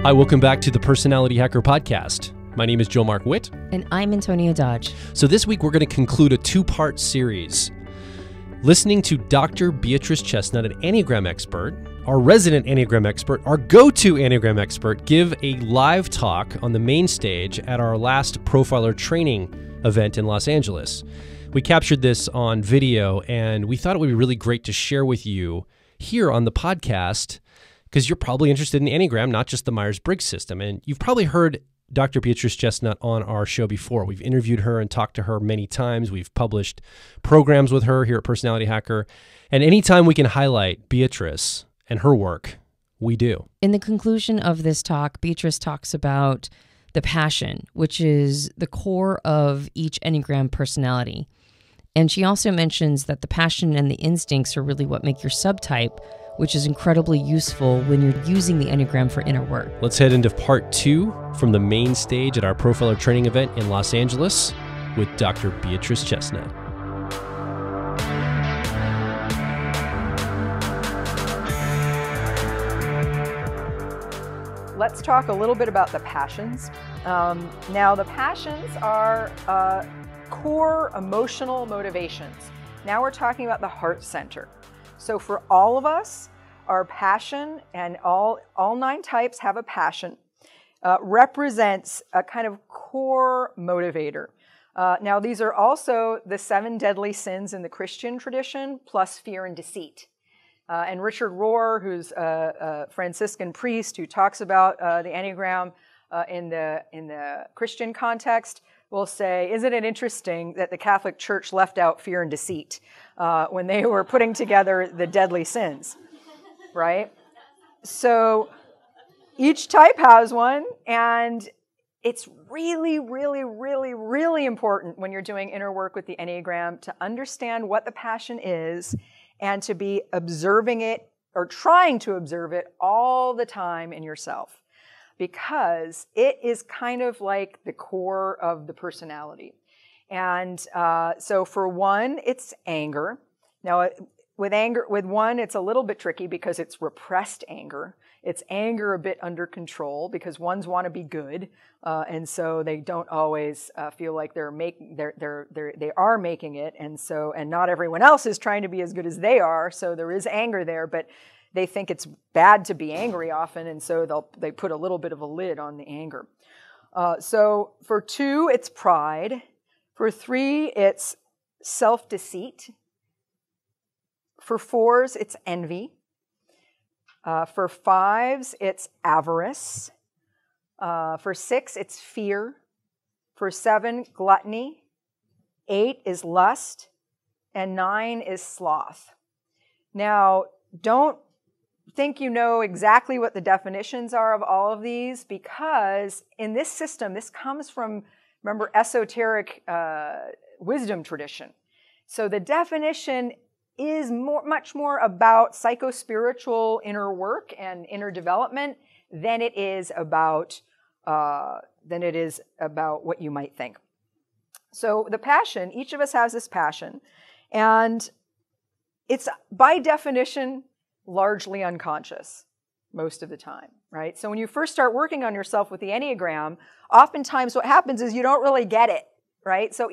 Hi, welcome back to the Personality Hacker Podcast. My name is Joe Mark Witt. And I'm Antonia Dodge. So this week we're going to conclude a two-part series. Listening to Dr. Beatrice Chestnut, an Enneagram expert, our resident Enneagram expert, our go-to Enneagram expert, give a live talk on the main stage at our last Profiler training event in Los Angeles. We captured this on video, and we thought it would be really great to share with you here on the podcast, because you're probably interested in the Enneagram, not just the Myers-Briggs system. And you've probably heard Dr. Beatrice Chestnut on our show before. We've interviewed her and talked to her many times. We've published programs with her here at Personality Hacker. And anytime we can highlight Beatrice and her work, we do. In the conclusion of this talk, Beatrice talks about the passion, which is the core of each Enneagram personality. And she also mentions that the passion and the instincts are really what make your subtype, which is incredibly useful when you're using the Enneagram for inner work. Let's head into part 2 from the main stage at our Profiler training event in Los Angeles with Dr. Beatrice Chestnut. Let's talk a little bit about the passions. Now, the passions are core emotional motivations. Now we're talking about the heart center. So for all of us, our passion, and all 9 types have a passion, represents a kind of core motivator. Now, these are also the 7 deadly sins in the Christian tradition, plus fear and deceit. And Richard Rohr, who's a Franciscan priest who talks about the Enneagram in the Christian context, will say, isn't it interesting that the Catholic Church left out fear and deceit when they were putting together the deadly sins, right? So each type has one, and it's really, really, really, really important when you're doing inner work with the Enneagram to understand what the passion is and to be observing it or trying to observe it all the time in yourself, because it is kind of like the core of the personality. And so for one, it's anger. Now, with one, it's a little bit tricky because it's repressed anger. It's anger a bit under control because ones want to be good, and so they don't always feel like they are making it, and not everyone else is trying to be as good as they are. So there is anger there, but they think it's bad to be angry often, and so they put a little bit of a lid on the anger. So for 2, it's pride. For 3, it's self-deceit. For 4s, it's envy. For 5s, it's avarice. For 6, it's fear. For 7, gluttony. 8 is lust. And 9 is sloth. Now, don't think you know exactly what the definitions are of all of these, because in this system, this comes from, remember, esoteric wisdom tradition. So the definition is much more about psychospiritual inner work and inner development than it is about what you might think. So the passion, each of us has this passion, and it's by definition largely unconscious most of the time, right? So when you first start working on yourself with the Enneagram, oftentimes what happens is you don't really get it, right? So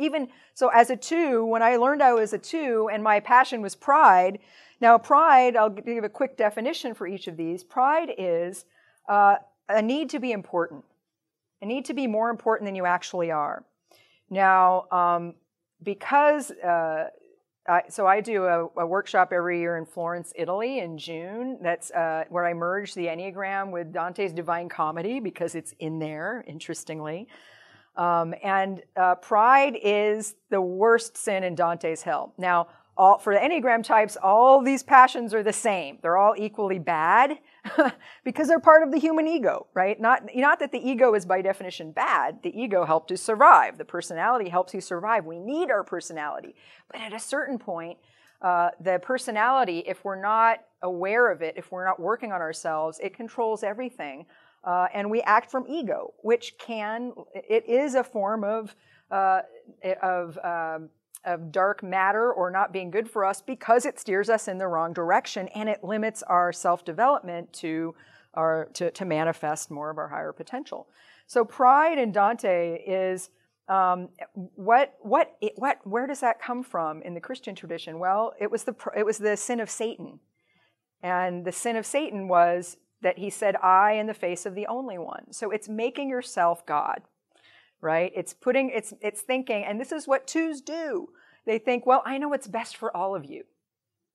as a 2, when I learned I was a 2 and my passion was pride, now pride, I'll give a quick definition for each of these. Pride is a need to be important, a need to be more important than you actually are. Now, because so I do a workshop every year in Florence, Italy in June. That's where I merge the Enneagram with Dante's Divine Comedy because it's in there, interestingly. And pride is the worst sin in Dante's hell. Now, for the Enneagram types, all these passions are the same. They're all equally bad because they're part of the human ego, right? Not that the ego is by definition bad. The ego helped us survive. The personality helps you survive. We need our personality. But at a certain point, the personality, if we're not aware of it, if we're not working on ourselves, it controls everything. And we act from ego, which it is a form of dark matter or not being good for us because it steers us in the wrong direction and it limits our self-development to to manifest more of our higher potential. So pride in Dante is where does that come from in the Christian tradition? Well, it was the sin of Satan, and the sin of Satan was that he said, "I in the face of the only one." So it's making yourself God, right? It's thinking, and this is what twos do. They think, well, I know what's best for all of you,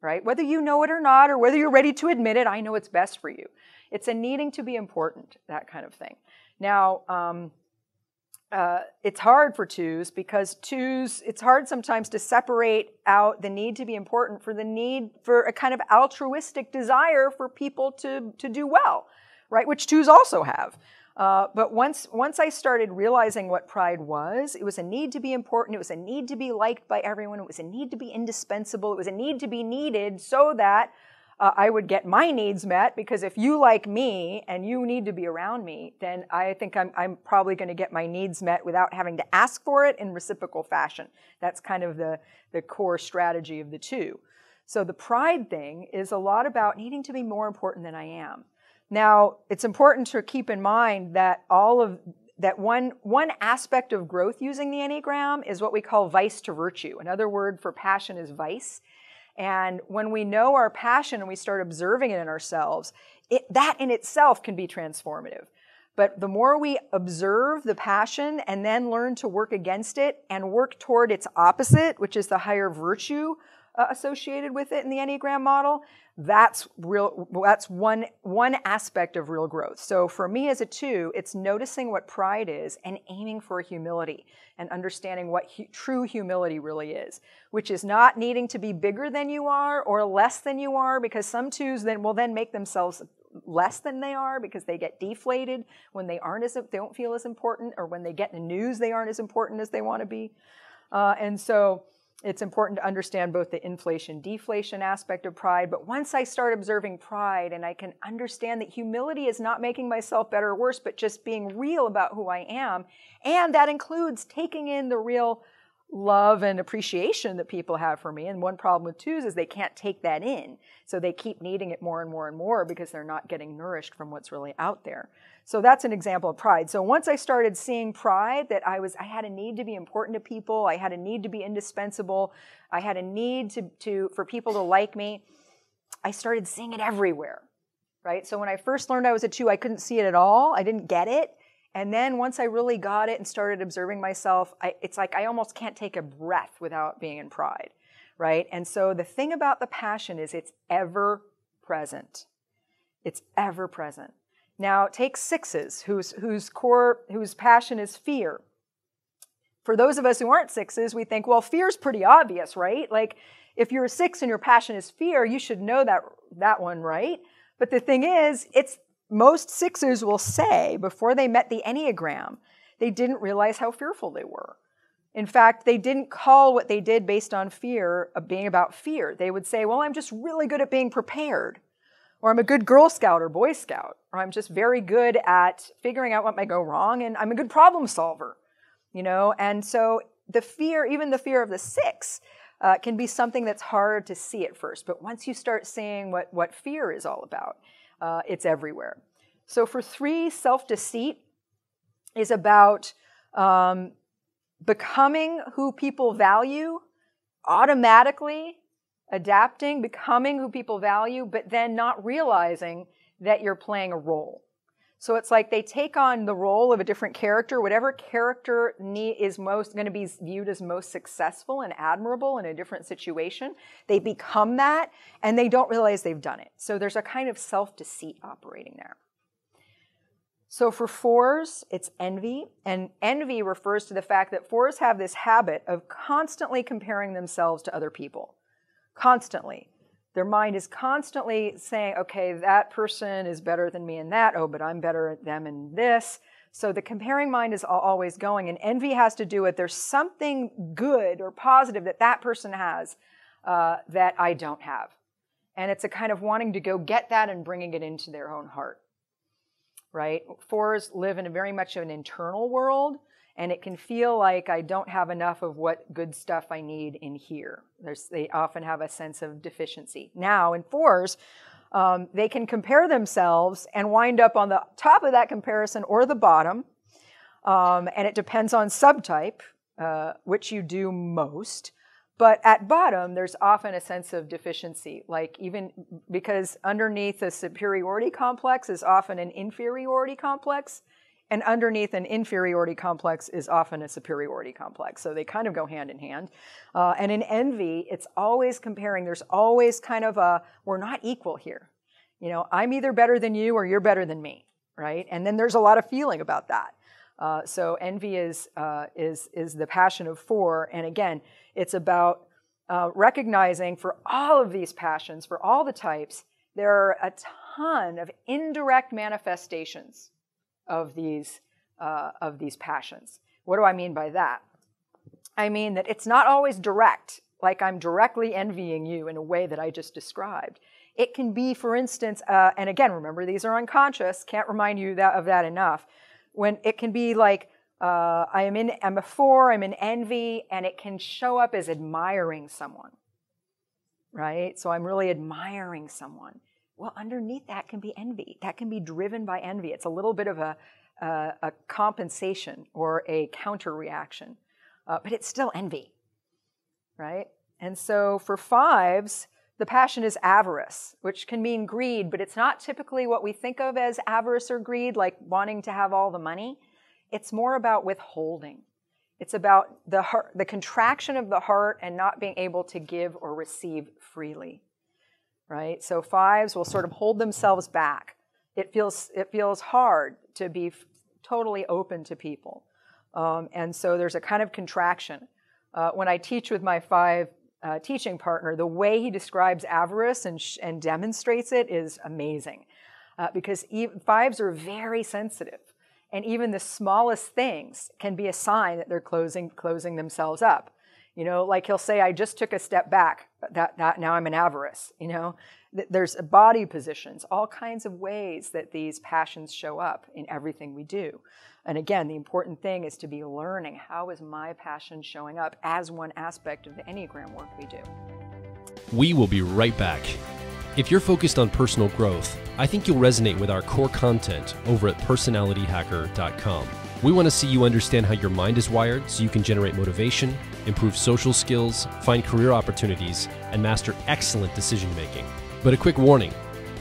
right? Whether you know it or not, or whether you're ready to admit it, I know what's best for you. It's a needing to be important, that kind of thing. Now, it's hard for twos because it's hard sometimes to separate out the need to be important for the need for a kind of altruistic desire for people to do well, right? Which twos also have. But once I started realizing what pride was, it was a need to be important, it was a need to be liked by everyone, it was a need to be indispensable, it was a need to be needed so that I would get my needs met, because if you like me and you need to be around me, then I think I'm probably going to get my needs met without having to ask for it in reciprocal fashion. That's kind of the core strategy of the two. So the pride thing is a lot about needing to be more important than I am. Now, it's important to keep in mind that one aspect of growth using the Enneagram is what we call vice to virtue. Another word for passion is vice. And when we know our passion and we start observing it in ourselves, that in itself can be transformative. But the more we observe the passion and then learn to work against it and work toward its opposite, which is the higher virtue associated with it in the Enneagram model, that's one aspect of real growth. So for me as a 2, it's noticing what pride is and aiming for humility and understanding what true humility really is, which is not needing to be bigger than you are or less than you are, because some 2s will then make themselves less than they are because they get deflated when they don't feel as important, or when they get in the news they aren't as important as they want to be. And so it's important to understand both the inflation-deflation aspect of pride. But once I start observing pride and I can understand that humility is not making myself better or worse, but just being real about who I am, and that includes taking in the real love and appreciation that people have for me. And one problem with 2s is they can't take that in. So they keep needing it more and more and more because they're not getting nourished from what's really out there. So that's an example of pride. So once I started seeing pride, that I had a need to be important to people, I had a need to be indispensable, I had a need for people to like me, I started seeing it everywhere, right? So when I first learned I was a 2, I couldn't see it at all. I didn't get it. And then once I really got it and started observing myself, it's like I almost can't take a breath without being in pride, right? And so the thing about the passion is it's ever present. It's ever present. Now take 6s, whose passion is fear. For those of us who aren't 6s, we think, well, fear's pretty obvious, right? Like if you're a 6 and your passion is fear, you should know that one, right? But the thing is, most 6s will say before they met the Enneagram, they didn't realize how fearful they were. In fact, they didn't call what they did based on fear of being about fear. They would say, well, I'm just really good at being prepared, or I'm a good Girl Scout or Boy Scout, or I'm just very good at figuring out what might go wrong, and I'm a good problem solver, And so the fear, even the fear of the 6, can be something that's hard to see at first. But once you start seeing what fear is all about, it's everywhere. So for 3, self-deceit is about becoming who people value, automatically adapting, becoming who people value, but then not realizing that you're playing a role. So it's like they take on the role of a different character, whatever character is most going to be viewed as most successful and admirable in a different situation. They become that, and they don't realize they've done it. So there's a kind of self-deceit operating there. So for 4s, it's envy, and envy refers to the fact that 4s have this habit of constantly comparing themselves to other people. Constantly. Their mind is constantly saying, okay, that person is better than me in that. Oh, but I'm better at them in this. So the comparing mind is always going. And envy has to do with there's something good or positive that person has that I don't have. And it's a kind of wanting to go get that and bringing it into their own heart, right? 4s live in very much of an internal world. And it can feel like I don't have enough of what good stuff I need in here. They often have a sense of deficiency. Now, in 4s, They can compare themselves and wind up on the top of that comparison or the bottom. And it depends on subtype, which you do most. But at bottom, there's often a sense of deficiency, like even because underneath a superiority complex is often an inferiority complex, and underneath an inferiority complex is often a superiority complex. So they kind of go hand in hand. And in envy, it's always comparing. There's always kind of a, we're not equal here. You know, I'm either better than you or you're better than me, right? And then there's a lot of feeling about that. So envy is the passion of 4. And again, it's about recognizing for all of these passions, for all the types, there are a ton of indirect manifestations of these passions. What do I mean by that? I mean that it's not always direct, like I'm directly envying you in a way that I just described. It can be, for instance, and again, remember, these are unconscious, can't remind you of that enough. When it can be like, I'm a 4, I'm in envy, and it can show up as admiring someone, right? So I'm really admiring someone. Well, underneath that can be envy. That can be driven by envy. It's a little bit of a compensation or a counter reaction, but it's still envy, right? And so for 5s, the passion is avarice, which can mean greed, but it's not typically what we think of as avarice or greed, like wanting to have all the money. It's more about withholding. It's about the heart, the contraction of the heart and not being able to give or receive freely, right? So 5s will sort of hold themselves back. It feels hard to be totally open to people. And so there's a kind of contraction. When I teach with my 5 teaching partner, the way he describes avarice and demonstrates it is amazing. Because 5s are very sensitive. And even the smallest things can be a sign that they're closing themselves up. You know, like he'll say, I just took a step back, that now I'm in avarice. You know, there's body positions, all kinds of ways that these passions show up in everything we do. And again, the important thing is to be learning, how is my passion showing up as one aspect of the Enneagram work we do. We will be right back. If you're focused on personal growth, I think you'll resonate with our core content over at personalityhacker.com. We want to see you understand how your mind is wired so you can generate motivation, improve social skills, find career opportunities, and master excellent decision making. But a quick warning,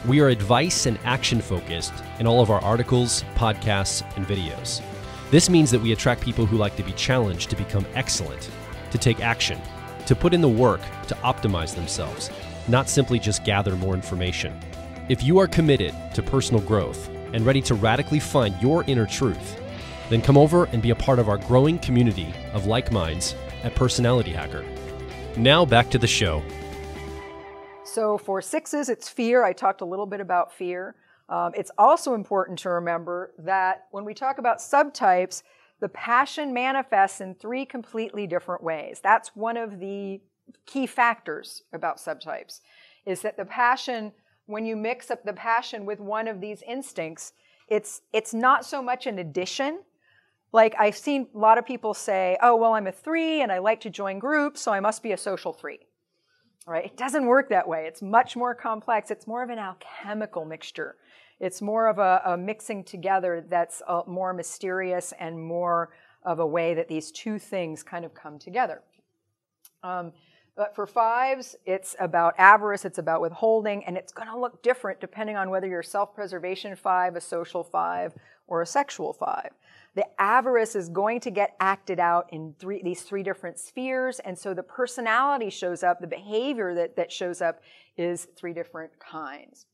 we are advice and action focused in all of our articles, podcasts, and videos. This means that we attract people who like to be challenged to become excellent, to take action, to put in the work to optimize themselves, not simply just gather more information. If you are committed to personal growth and ready to radically find your inner truth, then come over and be a part of our growing community of like minds at Personality Hacker. Now back to the show. So for 6s, it's fear. I talked a little bit about fear. It's also important to remember that when we talk about subtypes, the passion manifests in 3 completely different ways. That's one of the key factors about subtypes, is that the passion, when you mix up the passion with one of these instincts, it's not so much an addition. Like I've seen a lot of people say, oh, well, I'm a 3 and I like to join groups, so I must be a social 3. Right? It doesn't work that way. It's much more complex. It's more of an alchemical mixture. It's more of a mixing together that's more mysterious and more of a way that these 2 things kind of come together. But for 5s, it's about avarice, it's about withholding, and it's going to look different depending on whether you're a self-preservation 5, a social 5, or a sexual 5. The avarice is going to get acted out in these 3 different spheres, and so the personality shows up, the behavior that shows up is 3 different kinds.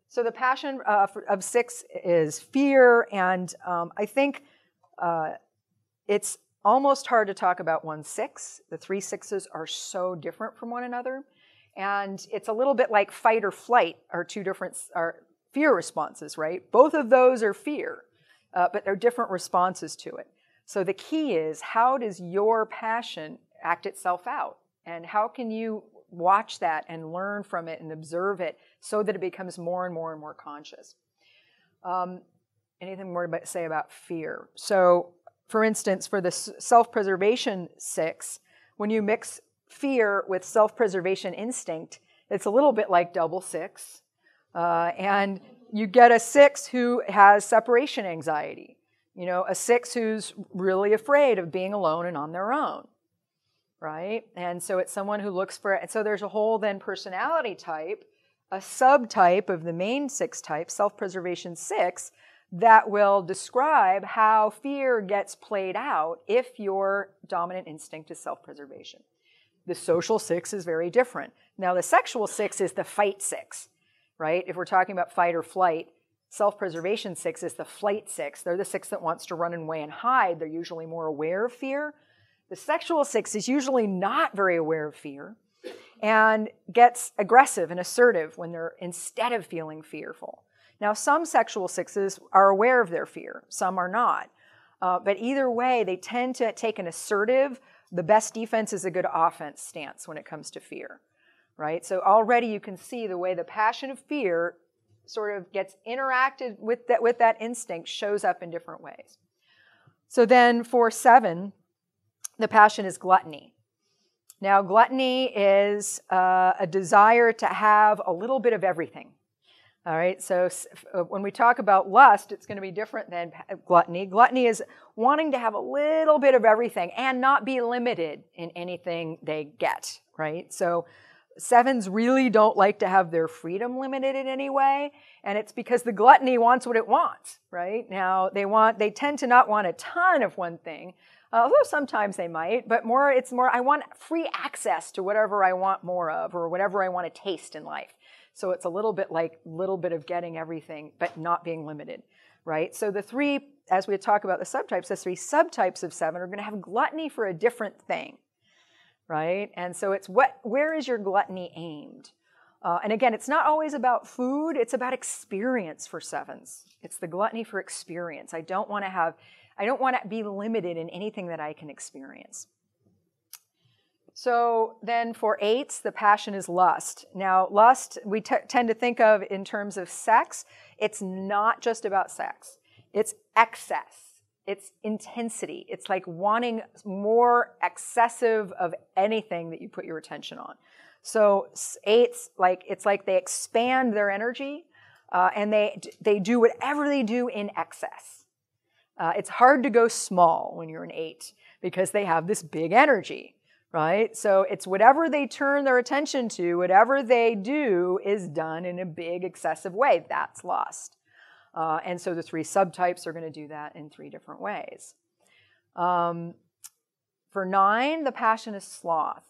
So the passion of 6 is fear, and I think it's almost hard to talk about 1/6. The 3 6s are so different from one another. And it's a little bit like fight or flight are 2 different fear responses, right? Both of those are fear, but they're different responses to it. So the key is, how does your passion act itself out? And how can you watch that and learn from it and observe it so that it becomes more and more and more conscious? Anything more to say about fear? So, for instance, for the self-preservation 6, when you mix fear with self-preservation instinct, it's a little bit like double 6. And you get a 6 who has separation anxiety. You know, a 6 who's really afraid of being alone and on their own, right? And so it's someone who looks for, and so there's a whole then personality type, a subtype of the main 6 types, self-preservation 6, that will describe how fear gets played out if your dominant instinct is self-preservation. The social 6 is very different. Now, the sexual 6 is the fight 6, right? If we're talking about fight or flight, self-preservation 6 is the flight 6. They're the 6 that wants to run away and hide. They're usually more aware of fear. The sexual 6 is usually not very aware of fear and gets aggressive and assertive when they're, instead of feeling fearful. Now, some sexual 6s are aware of their fear. Some are not. But either way, they tend to take an assertive, the best defense is a good offense stance when it comes to fear, right? So already you can see the way the passion of fear sort of gets interacted with that instinct shows up in different ways. So then for 7, the passion is gluttony. Now, gluttony is a desire to have a little bit of everything. All right, so when we talk about lust, it's going to be different than gluttony. Gluttony is wanting to have a little bit of everything and not be limited in anything they get, right? So 7s really don't like to have their freedom limited in any way, and it's because the gluttony wants what it wants, right? Now, they tend to not want a ton of one thing, although sometimes they might, but it's more, I want free access to whatever I want more of or whatever I want to taste in life. So it's a little bit of getting everything, but not being limited, right? So the 3, as we talk about the subtypes, the 3 subtypes of 7 are going to have gluttony for a different thing, right? And so it's where is your gluttony aimed? And again, it's not always about food, it's about experience for 7s. It's the gluttony for experience. I don't want to be limited in anything that I can experience. So then for 8s, the passion is lust. Now, lust, we tend to think of in terms of sex. It's not just about sex. It's excess. It's intensity. It's like wanting more excessive of anything that you put your attention on. So 8s, it's like they expand their energy and they do whatever they do in excess. It's hard to go small when you're an 8 because they have this big energy. Right? So it's whatever they turn their attention to, whatever they do is done in a big, excessive way. That's lust. And so the 3 subtypes are going to do that in 3 different ways. For 9, the passion is sloth.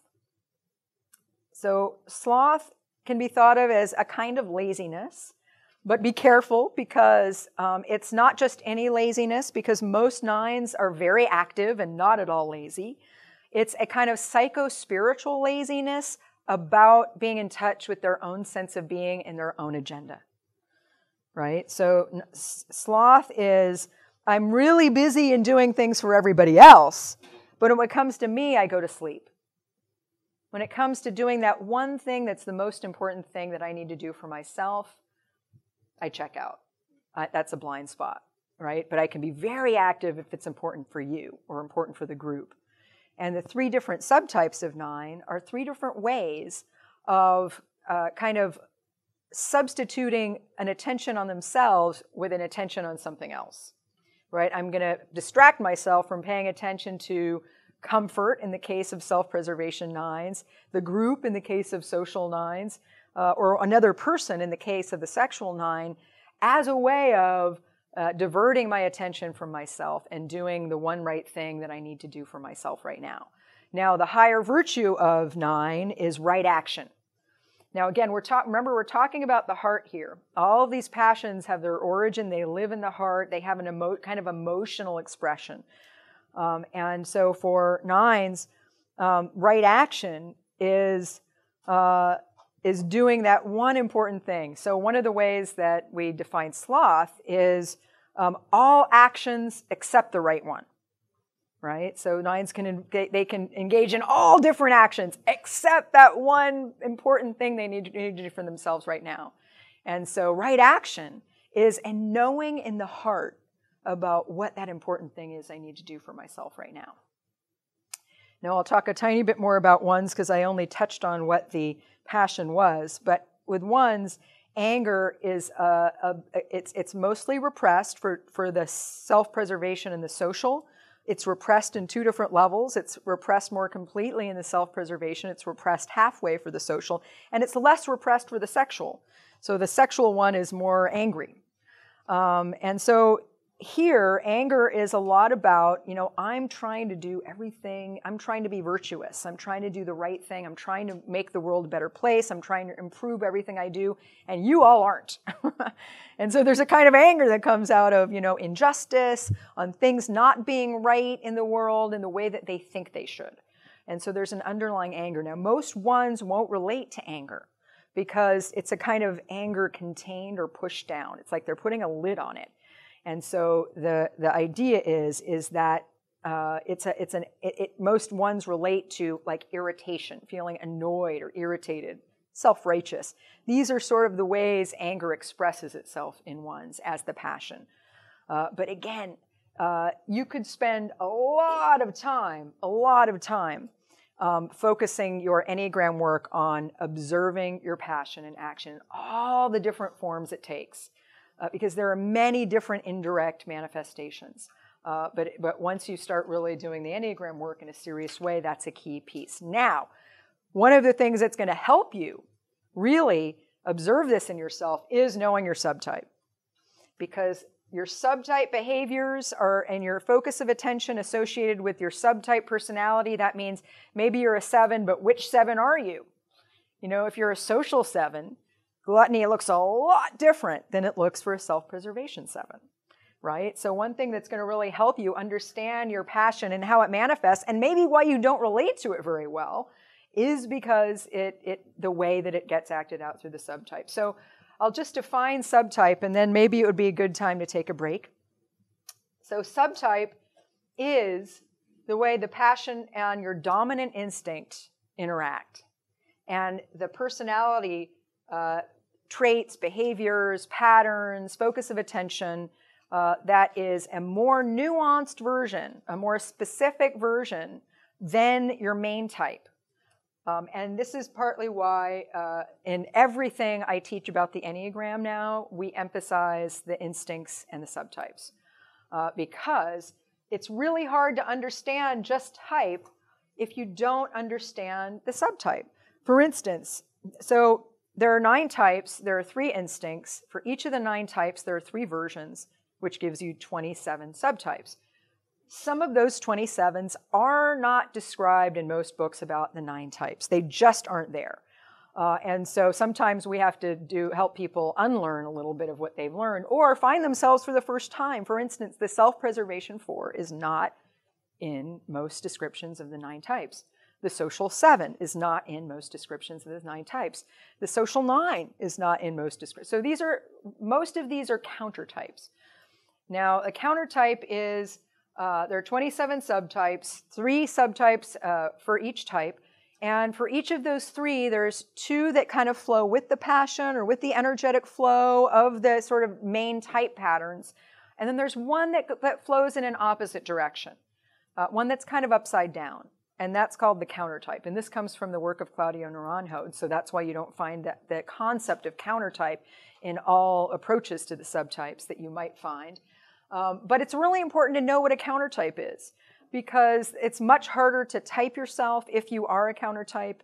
So sloth can be thought of as a kind of laziness, but be careful because it's not just any laziness, because most 9s are very active and not at all lazy. It's a kind of psycho-spiritual laziness about being in touch with their own sense of being and their own agenda, right? So sloth is, I'm really busy in doing things for everybody else, but when it comes to me, I go to sleep. When it comes to doing that one thing that's the most important thing that I need to do for myself, I check out. That's a blind spot, right? But I can be very active if it's important for you or important for the group. And the 3 different subtypes of 9 are 3 different ways of kind of substituting an attention on themselves with an attention on something else, right? I'm going to distract myself from paying attention to comfort in the case of self-preservation 9s, the group in the case of social 9s, or another person in the case of the sexual 9, as a way of diverting my attention from myself and doing the one right thing that I need to do for myself right now. Now, the higher virtue of 9 is right action. Now, again, remember, we're talking about the heart here. All of these passions have their origin. They live in the heart. They have an kind of emotional expression. And so for 9s, right action is doing that one important thing. So one of the ways that we define sloth is all actions except the right one, right? So 9s can engage in all different actions except that one important thing they need to do for themselves right now. And so right action is a knowing in the heart about what that important thing is I need to do for myself right now. Now I'll talk a tiny bit more about 1s because I only touched on what the passion was, but with 1s, anger is it's mostly repressed for the self-preservation and the social. It's repressed in two different levels. It's repressed more completely in the self-preservation. It's repressed halfway for the social, and it's less repressed for the sexual. So the sexual one is more angry. And so here, anger is a lot about, I'm trying to do everything. I'm trying to be virtuous. I'm trying to do the right thing. I'm trying to make the world a better place. I'm trying to improve everything I do, and you all aren't. And so there's a kind of anger that comes out of, injustice, on things not being right in the world in the way that they think they should. And so there's an underlying anger. Now, most ones won't relate to anger because it's a kind of anger contained or pushed down. It's like they're putting a lid on it. And so the idea is that most ones relate to like irritation, feeling annoyed or irritated, self-righteous. These are sort of the ways anger expresses itself in ones as the passion. But again, you could spend a lot of time focusing your Enneagram work on observing your passion in action, all the different forms it takes. Because there are many different indirect manifestations. But once you start really doing the Enneagram work in a serious way, that's a key piece. Now, one of the things that's going to help you really observe this in yourself is knowing your subtype. Because your subtype behaviors and your focus of attention associated with your subtype personality, that means maybe you're a 7, but which 7 are you? If you're a social 7, gluttony looks a lot different than it looks for a self-preservation 7, right? So one thing that's going to really help you understand your passion and how it manifests, and maybe why you don't relate to it very well, is because the way that it gets acted out through the subtype. So I'll just define subtype, and then maybe it would be a good time to take a break. So subtype is the way the passion and your dominant instinct interact. And the personality traits, behaviors, patterns, focus of attention, that is a more nuanced version, a more specific version than your main type. And this is partly why in everything I teach about the Enneagram now, we emphasize the instincts and the subtypes. Because it's really hard to understand just type if you don't understand the subtype. For instance, so there are 9 types, there are 3 instincts. For each of the 9 types, there are 3 versions, which gives you 27 subtypes. Some of those 27s are not described in most books about the 9 types. They just aren't there. And so sometimes we have to help people unlearn a little bit of what they've learned or find themselves for the first time. For instance, the self-preservation 4 is not in most descriptions of the 9 types. The social 7 is not in most descriptions of the 9 types. The social 9 is not in most descriptions. So most of these are countertypes. Now, a countertype is, there are 27 subtypes, 3 subtypes for each type. And for each of those 3, there's 2 that kind of flow with the passion or with the energetic flow of the sort of main type patterns. And then there's 1 that flows in an opposite direction, one that's kind of upside down. And that's called the countertype. And this comes from the work of Claudio Naranjo. So that's why you don't find the concept of countertype in all approaches to the subtypes that you might find. But it's really important to know what a countertype is, because it's much harder to type yourself if you are a countertype.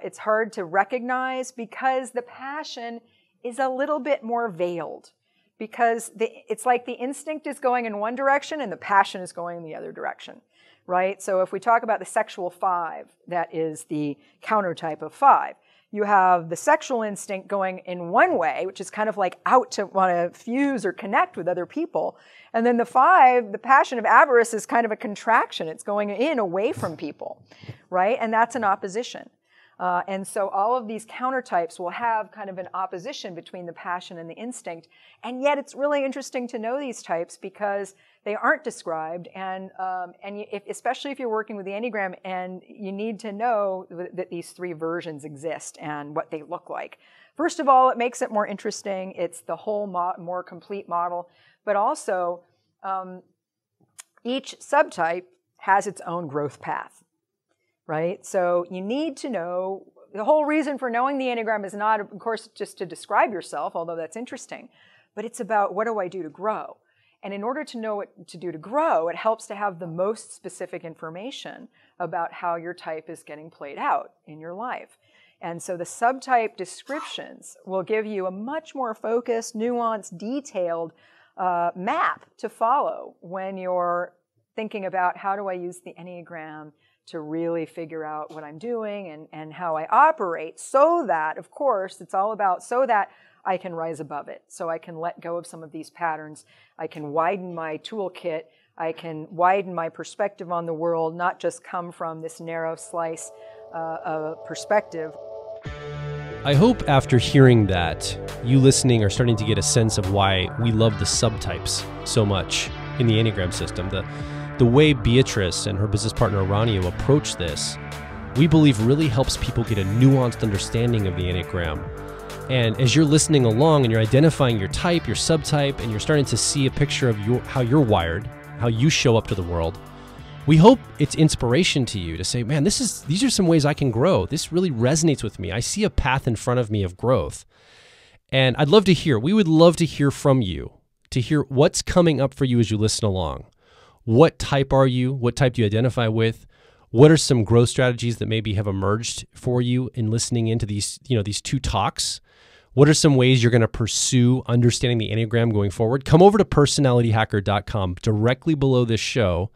It's hard to recognize because the passion is a little bit more veiled, because it's like the instinct is going in one direction and the passion is going in the other direction. Right? So if we talk about the sexual 5, that is the countertype of 5, you have the sexual instinct going in one way, which is kind of like out to want to fuse or connect with other people. And then the 5, the passion of avarice, is kind of a contraction. It's going in away from people, right? And that's an opposition. And so all of these countertypes will have kind of an opposition between the passion and the instinct. And yet it's really interesting to know these types because they aren't described. And especially if you're working with the Enneagram, and you need to know that these 3 versions exist and what they look like. First of all, it makes it more interesting. It's the whole more complete model. But also, each subtype has its own growth path. Right? So you need to know the whole reason for knowing the Enneagram is not, of course, just to describe yourself, although that's interesting, but it's about what do I do to grow? And in order to know what to do to grow, it helps to have the most specific information about how your type is getting played out in your life. And so the subtype descriptions will give you a much more focused, nuanced, detailed map to follow when you're thinking about how do I use the Enneagram to really figure out what I'm doing and how I operate, so that, of course, it's all about so that I can rise above it, so I can let go of some of these patterns. I can widen my toolkit. I can widen my perspective on the world, not just come from this narrow slice of perspective. I hope after hearing that, you listening are starting to get a sense of why we love the subtypes so much in the Enneagram system. The way Beatrice and her business partner Antonia approach this, we believe really helps people get a nuanced understanding of the Enneagram. And as you're listening along and you're identifying your type, your subtype, and you're starting to see a picture of how you're wired, how you show up to the world, we hope it's inspiration to you to say, man, these are some ways I can grow. This really resonates with me. I see a path in front of me of growth. And I'd love to hear, we would love to hear from you, to hear what's coming up for you as you listen along. What type are you? What type do you identify with? What are some growth strategies that maybe have emerged for you in listening into these two talks? What are some ways you're going to pursue understanding the Enneagram going forward? Come over to personalityhacker.com directly below this show.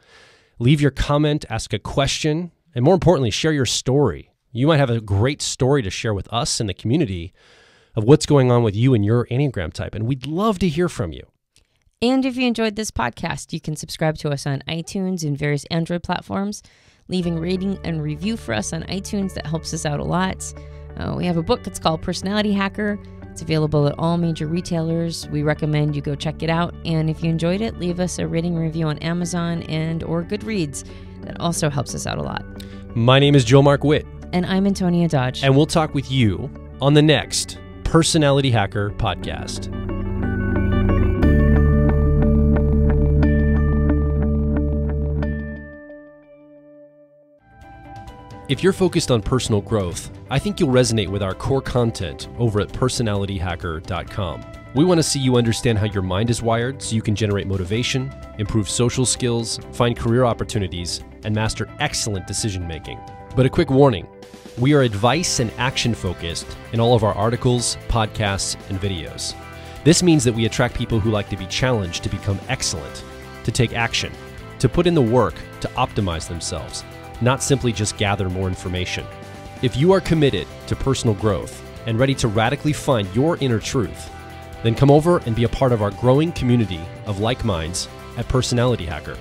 Leave your comment, ask a question, and more importantly, share your story. You might have a great story to share with us in the community of what's going on with you and your Enneagram type, and we'd love to hear from you. And if you enjoyed this podcast, you can subscribe to us on iTunes and various Android platforms. Leaving rating and review for us on iTunes, that helps us out a lot. We have a book, it's called Personality Hacker. It's available at all major retailers. We recommend you go check it out. And if you enjoyed it, leave us a rating and review on Amazon and or Goodreads. That also helps us out a lot. My name is Joe Mark Witt. And I'm Antonia Dodge. And we'll talk with you on the next Personality Hacker podcast. If you're focused on personal growth, I think you'll resonate with our core content over at personalityhacker.com. We want to see you understand how your mind is wired so you can generate motivation, improve social skills, find career opportunities, and master excellent decision making. But a quick warning, we are advice and action focused in all of our articles, podcasts, and videos. This means that we attract people who like to be challenged to become excellent, to take action, to put in the work to optimize themselves, not simply just gather more information. If you are committed to personal growth and ready to radically find your inner truth, then come over and be a part of our growing community of like minds at Personality Hacker.